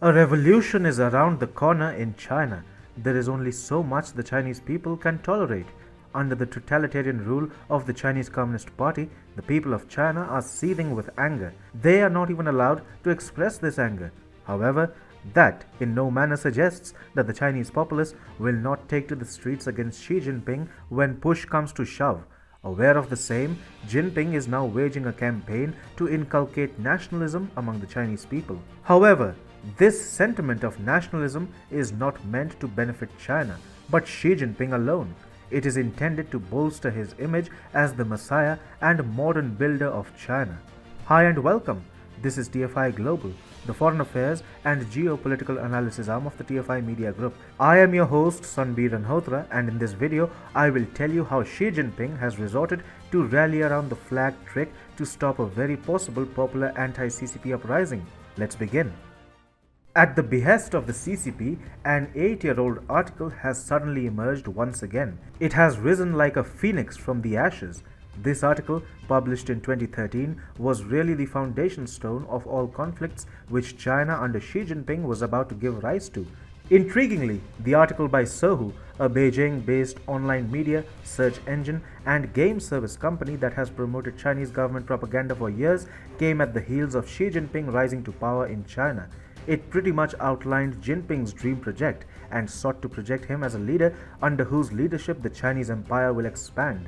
A revolution is around the corner in China. There is only so much the Chinese people can tolerate. Under the totalitarian rule of the Chinese Communist Party, the people of China are seething with anger. They are not even allowed to express this anger. However, that in no manner suggests that the Chinese populace will not take to the streets against Xi Jinping when push comes to shove. Aware of the same, Jinping is now waging a campaign to inculcate nationalism among the Chinese people. However, this sentiment of nationalism is not meant to benefit China, but Xi Jinping alone. It is intended to bolster his image as the messiah and modern builder of China. Hi and welcome. This is TFI Global, the foreign affairs and geopolitical analysis arm of the TFI Media Group. I am your host Sanbir Ranhotra, and in this video I will tell you how Xi Jinping has resorted to rally around the flag trick to stop a very possible popular anti-CCP uprising. Let's begin. At the behest of the CCP, an 8-year-old article has suddenly emerged once again. It has risen like a phoenix from the ashes. This article, published in 2013, was really the foundation stone of all conflicts which China under Xi Jinping was about to give rise to. Intriguingly, the article by Sohu, a Beijing-based online media, search engine and game service company that has promoted Chinese government propaganda for years, came at the heels of Xi Jinping rising to power in China. It pretty much outlined Jinping's dream project and sought to project him as a leader under whose leadership the Chinese empire will expand.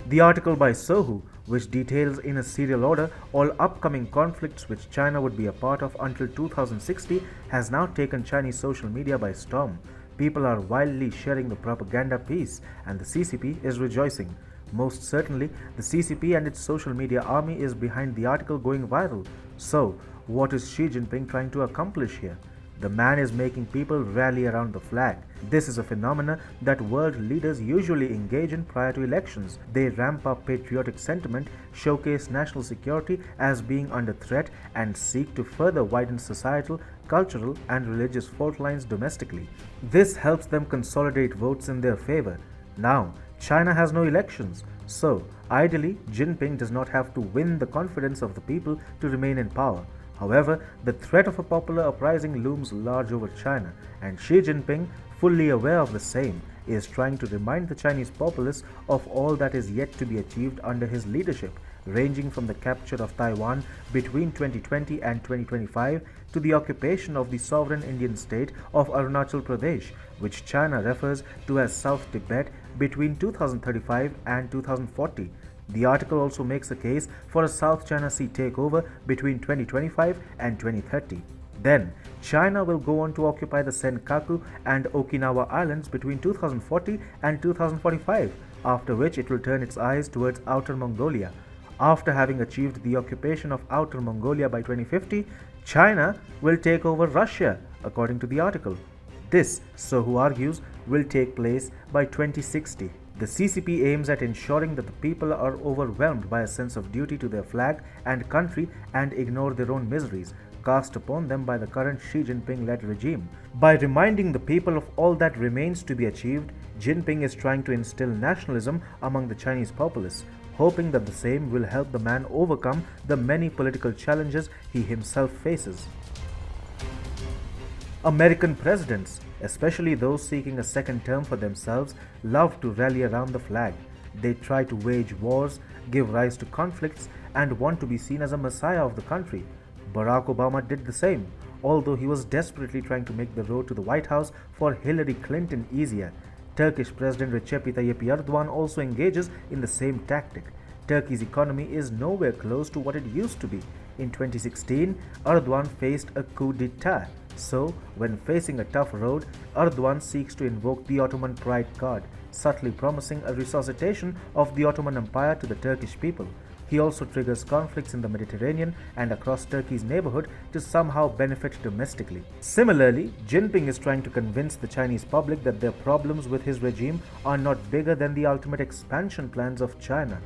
The article by Sohu, which details in a serial order all upcoming conflicts which China would be a part of until 2060, has now taken Chinese social media by storm. People are wildly sharing the propaganda piece, and the CCP is rejoicing. Most certainly, the CCP and its social media army is behind the article going viral. So, what is Xi Jinping trying to accomplish here? The man is making people rally around the flag. This is a phenomenon that world leaders usually engage in prior to elections. They ramp up patriotic sentiment, showcase national security as being under threat, and seek to further widen societal, cultural, and religious fault lines domestically. This helps them consolidate votes in their favor. Now, China has no elections, so ideally, Jinping does not have to win the confidence of the people to remain in power. However, the threat of a popular uprising looms large over China, and Xi Jinping, fully aware of the same, is trying to remind the Chinese populace of all that is yet to be achieved under his leadership, ranging from the capture of Taiwan between 2020 and 2025 to the occupation of the sovereign Indian state of Arunachal Pradesh, which China refers to as South Tibet, between 2035 and 2040. The article also makes a case for a South China Sea takeover between 2025 and 2030. Then, China will go on to occupy the Senkaku and Okinawa Islands between 2040 and 2045, after which it will turn its eyes towards Outer Mongolia. After having achieved the occupation of Outer Mongolia by 2050, China will take over Russia, according to the article. This, Sohu argues, will take place by 2060. The CCP aims at ensuring that the people are overwhelmed by a sense of duty to their flag and country and ignore their own miseries cast upon them by the current Xi Jinping-led regime. By reminding the people of all that remains to be achieved, Jinping is trying to instill nationalism among the Chinese populace, hoping that the same will help the man overcome the many political challenges he himself faces. American presidents, especially those seeking a second term for themselves, love to rally around the flag. They try to wage wars, give rise to conflicts, and want to be seen as a messiah of the country. Barack Obama did the same, although he was desperately trying to make the road to the White House for Hillary Clinton easier. Turkish President Recep Tayyip Erdogan also engages in the same tactic. Turkey's economy is nowhere close to what it used to be. In 2016, Erdogan faced a coup d'etat. So, when facing a tough road, Erdogan seeks to invoke the Ottoman pride card, subtly promising a resuscitation of the Ottoman Empire to the Turkish people. He also triggers conflicts in the Mediterranean and across Turkey's neighborhood to somehow benefit domestically. Similarly, Jinping is trying to convince the Chinese public that their problems with his regime are not bigger than the ultimate expansion plans of China.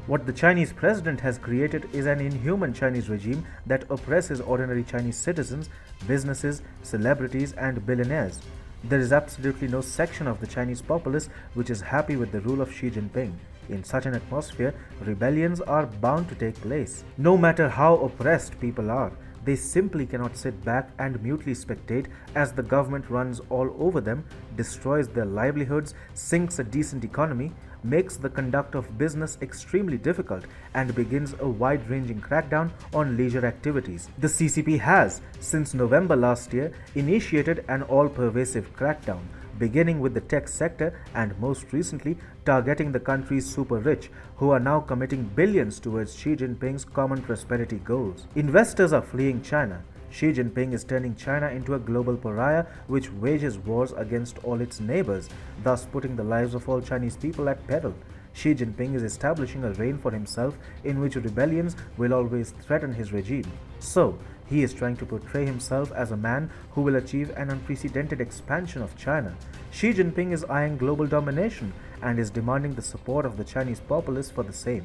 What the Chinese president has created is an inhuman Chinese regime that oppresses ordinary Chinese citizens, businesses, celebrities, and billionaires. There is absolutely no section of the Chinese populace which is happy with the rule of Xi Jinping. In such an atmosphere, rebellions are bound to take place. No matter how oppressed people are, they simply cannot sit back and mutely spectate as the government runs all over them, destroys their livelihoods, sinks a decent economy, makes the conduct of business extremely difficult, and begins a wide ranging crackdown on leisure activities. The CCP has, since November last year, initiated an all pervasive crackdown, beginning with the tech sector and most recently targeting the country's super rich, who are now committing billions towards Xi Jinping's common prosperity goals. Investors are fleeing China. Xi Jinping is turning China into a global pariah which wages wars against all its neighbors, thus putting the lives of all Chinese people at peril. Xi Jinping is establishing a reign for himself in which rebellions will always threaten his regime. So, he is trying to portray himself as a man who will achieve an unprecedented expansion of China. Xi Jinping is eyeing global domination and is demanding the support of the Chinese populace for the same.